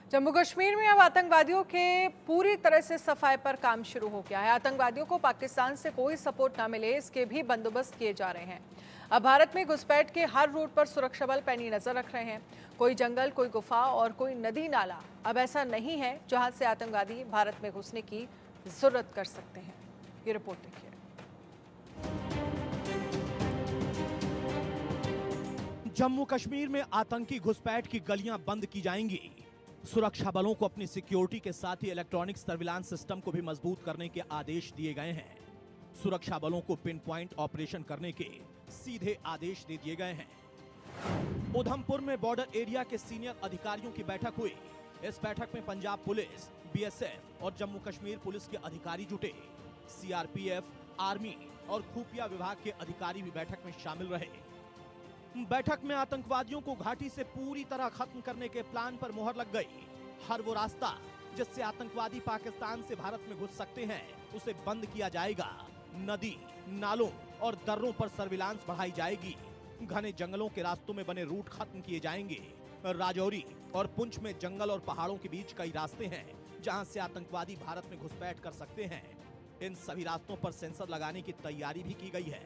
जम्मू कश्मीर में अब आतंकवादियों के पूरी तरह से सफाई पर काम शुरू हो गया है। आतंकवादियों को पाकिस्तान से कोई सपोर्ट ना मिले, इसके भी बंदोबस्त किए जा रहे हैं। अब भारत में घुसपैठ के हर रूट पर सुरक्षा बल पैनी नजर रख रहे हैं। कोई जंगल, कोई गुफा और कोई नदी नाला अब ऐसा नहीं है जहां से आतंकवादी भारत में घुसने की जरूरत कर सकते हैं। ये रिपोर्ट देखिए। जम्मू कश्मीर में आतंकी घुसपैठ की गलियां बंद की जाएंगी। सुरक्षा बलों को अपनी सिक्योरिटी के साथ ही इलेक्ट्रॉनिक सर्विलांस सिस्टम को भी मजबूत करने के आदेश दिए गए हैं। सुरक्षा बलों को पिन पॉइंट ऑपरेशन करने के सीधे आदेश दे दिए गए हैं। उधमपुर में बॉर्डर एरिया के सीनियर अधिकारियों की बैठक हुई। इस बैठक में पंजाब पुलिस, बीएसएफ और जम्मू कश्मीर पुलिस के अधिकारी जुटे। सीआरपीएफ, आर्मी और खुफिया विभाग के अधिकारी भी बैठक में शामिल रहे। बैठक में आतंकवादियों को घाटी से पूरी तरह खत्म करने के प्लान पर मुहर लग गई। हर वो रास्ता जिससे आतंकवादी पाकिस्तान से भारत में घुस सकते हैं, उसे बंद किया जाएगा। नदी, नालों और दर्रों पर सर्विलांस बढ़ाई जाएगी। घने जंगलों के रास्तों में बने रूट खत्म किए जाएंगे। राजौरी और पुंछ में जंगल और पहाड़ों के बीच कई रास्ते हैं जहां से आतंकवादी भारत में घुसपैठ कर सकते हैं। इन सभी रास्तों पर सेंसर लगाने की तैयारी भी की गई है।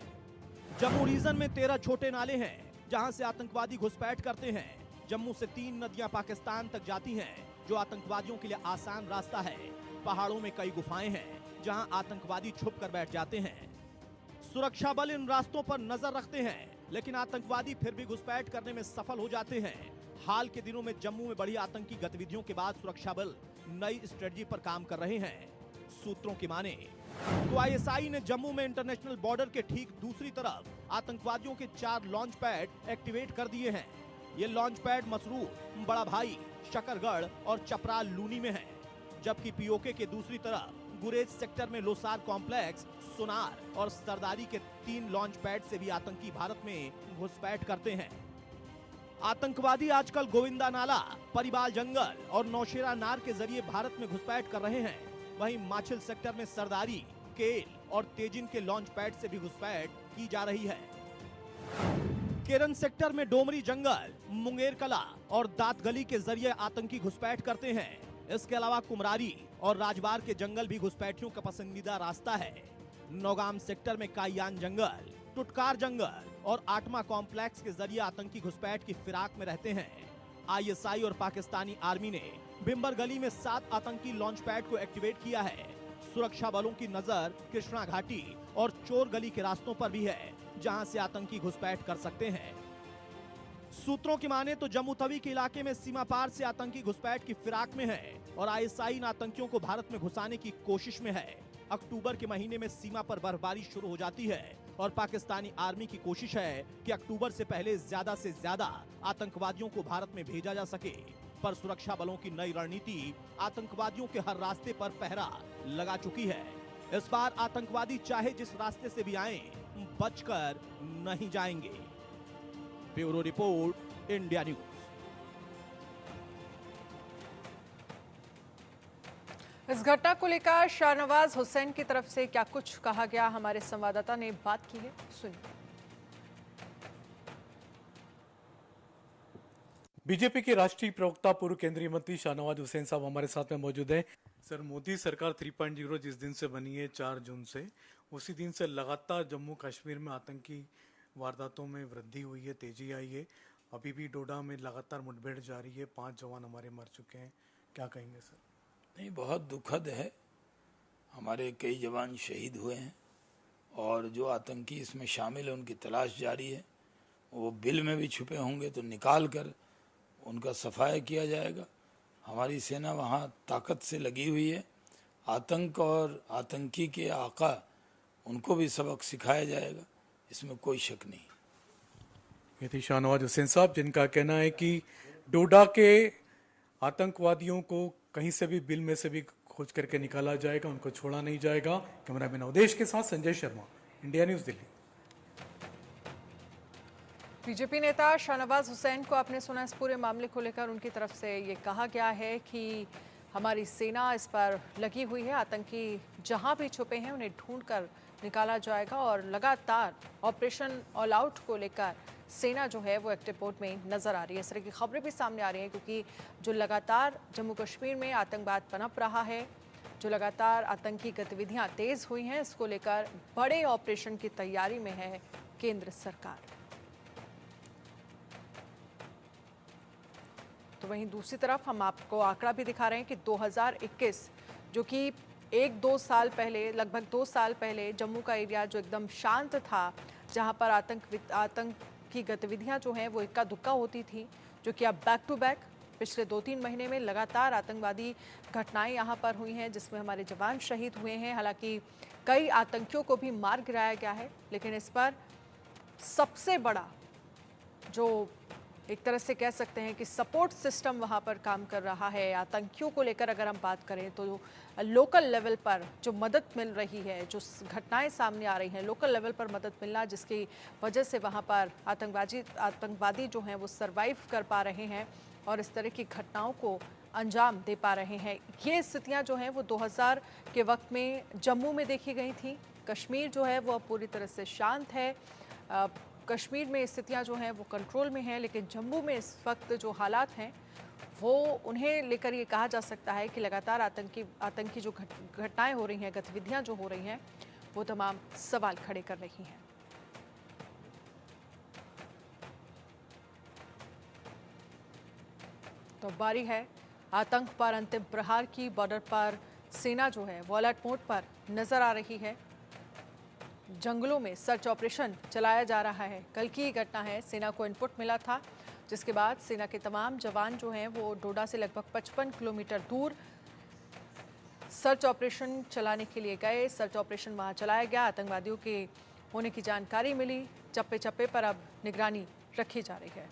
जम्मू रीजन में 13 छोटे नाले हैं जहां से आतंकवादी घुसपैठ करते हैं। जम्मू से 3 नदियां पाकिस्तान तक जाती हैं, जो आतंकवादियों के लिए आसान रास्ता है। पहाड़ों में कई गुफाएं हैं जहां आतंकवादी छुप कर बैठ जाते हैं। सुरक्षा बल इन रास्तों पर नजर रखते हैं, लेकिन आतंकवादी फिर भी घुसपैठ करने में सफल हो जाते हैं। हाल के दिनों में जम्मू में बढ़ी आतंकी गतिविधियों के बाद सुरक्षा बल नई स्ट्रेटजी पर काम कर रहे हैं। सूत्रों की माने तो आईएसआई ने जम्मू में इंटरनेशनल बॉर्डर के ठीक दूसरी तरफ आतंकवादियों के 4 लॉन्च पैड एक्टिवेट कर दिए हैं। ये लॉन्च पैड मसरूर, बड़ा भाई, शकरगढ़ और चपराल लूनी में हैं, जबकि पीओके के दूसरी तरफ गुरेज सेक्टर में लोसार कॉम्प्लेक्स, सुनार और सरदारी के 3 लॉन्च पैड से भी आतंकी भारत में घुसपैठ करते हैं। आतंकवादी आजकल गोविंदा नाला, परिबाल जंगल और नौशेरा नार के जरिए भारत में घुसपैठ कर रहे हैं। वहीं माछिल सेक्टर में सरदारी, केल और तेजिन के लॉन्च पैड से भी घुसपैठ की जा रही है। केरन सेक्टर में डोमरी जंगल, मुंगेर कला और दातगली के जरिए आतंकी घुसपैठ करते हैं। इसके अलावा कुमरारी और राजबार के जंगल भी घुसपैठियों का पसंदीदा रास्ता है। नौगाम सेक्टर में कायान जंगल, टुटकार जंगल और आटमा कॉम्प्लेक्स के जरिए आतंकी घुसपैठ की फिराक में रहते हैं। आईएसआई और पाकिस्तानी आर्मी ने भिम्बर गली में 7 आतंकी लॉन्च पैड को एक्टिवेट किया है। सुरक्षा बलों की नजर कृष्णा घाटी और चोर गली के रास्तों पर भी है, जहां से आतंकी घुसपैठ कर सकते हैं। सूत्रों की माने तो जम्मू तवी के इलाके में सीमा पार से आतंकी घुसपैठ की फिराक में है और आईएसआई इन आतंकियों को भारत में घुसाने की कोशिश में है। अक्टूबर के महीने में सीमा पर बर्फबारी शुरू हो जाती है और पाकिस्तानी आर्मी की कोशिश है कि अक्टूबर से पहले ज्यादा से ज्यादा आतंकवादियों को भारत में भेजा जा सके। पर सुरक्षा बलों की नई रणनीति आतंकवादियों के हर रास्ते पर पहरा लगा चुकी है। इस बार आतंकवादी चाहे जिस रास्ते से भी आए, बचकर नहीं जाएंगे। Bureau report, India news. इस घटना को लेकर शाहनवाज हुसैन की तरफ से क्या कुछ कहा गया, हमारे संवाददाता ने बात की है, सुनिए। बीजेपी के राष्ट्रीय प्रवक्ता पूर्व केंद्रीय मंत्री शाहनवाज हुसैन साहब हमारे साथ में मौजूद हैं। सर, मोदी सरकार 3.0 जिस दिन से बनी है 4 जून से, उसी दिन से लगातार जम्मू कश्मीर में आतंकी वारदातों में वृद्धि हुई है, तेजी आई है। अभी भी डोडा में लगातार मुठभेड़ जारी है, 5 जवान हमारे मर चुके हैं, क्या कहेंगे सर? नहीं, बहुत दुखद है। हमारे कई जवान शहीद हुए हैं और जो आतंकी इसमें शामिल है उनकी तलाश जारी है। वो बिल में भी छुपे होंगे तो निकाल कर उनका सफाया किया जाएगा। हमारी सेना वहाँ ताकत से लगी हुई है। आतंक और आतंकी के आका, उनको भी सबक सिखाया जाएगा, इसमें कोई शक नहीं। ये थे शाहनवाज हुसैन साहब, जिनका कहना है कि डोडा के आतंकवादियों को कहीं से भी, बिल में से भी खोज करके निकाला जाएगा, उनको छोड़ा नहीं जाएगा। कैमरामैन अवधेश के साथ Sanjay Sharma, India news, Delhi. BJP नेता शाहनवाज हुसैन को आपने सुना। इस पूरे मामले को लेकर उनकी तरफ से ये कहा गया है कि हमारी सेना इस पर लगी हुई है, आतंकी जहां भी छुपे हैं उन्हें ढूंढकर निकाला जाएगा और लगातार ऑपरेशन ऑल आउट को लेकर सेना जो है वो एक्टिव मोड में नजर आ रही है। इस तरह की खबरें भी सामने आ रही हैं क्योंकि जो लगातार जम्मू कश्मीर में आतंकवाद पनप रहा है, जो लगातार आतंकी गतिविधियां तेज हुई हैं, इसको लेकर बड़े ऑपरेशन की तैयारी में है केंद्र सरकार। तो वहीं दूसरी तरफ हम आपको आंकड़ा भी दिखा रहे हैं कि 2021 जो कि 1-2 साल पहले, लगभग 2 साल पहले जम्मू का एरिया जो एकदम शांत था, जहां पर आतंक की गतिविधियां जो हैं वो इक्का दुक्का होती थी, जो कि अब बैक टू बैक पिछले 2-3 महीने में लगातार आतंकवादी घटनाएं यहां पर हुई हैं, जिसमें हमारे जवान शहीद हुए हैं। हालांकि कई आतंकियों को भी मार गिराया गया है, लेकिन इस पर सबसे बड़ा जो एक तरह से कह सकते हैं कि सपोर्ट सिस्टम वहां पर काम कर रहा है। आतंकियों को लेकर अगर हम बात करें तो लोकल लेवल पर जो मदद मिल रही है, जो घटनाएं सामने आ रही हैं लोकल लेवल पर मदद मिलना, जिसकी वजह से वहां पर आतंकवादी जो हैं वो सरवाइव कर पा रहे हैं और इस तरह की घटनाओं को अंजाम दे पा रहे हैं। ये स्थितियां जो हैं वो 2000 के वक्त में जम्मू में देखी गई थी। कश्मीर जो है वो अब पूरी तरह से शांत है। कश्मीर में स्थितियां जो हैं वो कंट्रोल में हैं, लेकिन जम्मू में इस वक्त जो हालात हैं वो उन्हें लेकर ये कहा जा सकता है कि लगातार आतंकी जो घटनाएं हो रही हैं, गतिविधियां जो हो रही हैं, वो तमाम सवाल खड़े कर रही हैं। तो बारी है आतंक पर अंतिम प्रहार की। बॉर्डर पर सेना जो है वो अलर्ट मोड पर नजर आ रही है। जंगलों में सर्च ऑपरेशन चलाया जा रहा है। कल की घटना है, सेना को इनपुट मिला था, जिसके बाद सेना के तमाम जवान जो हैं वो डोडा से लगभग 55 किलोमीटर दूर सर्च ऑपरेशन चलाने के लिए गए। सर्च ऑपरेशन वहां चलाया गया। आतंकवादियों के होने की जानकारी मिली। चप्पे चप्पे पर अब निगरानी रखी जा रही है।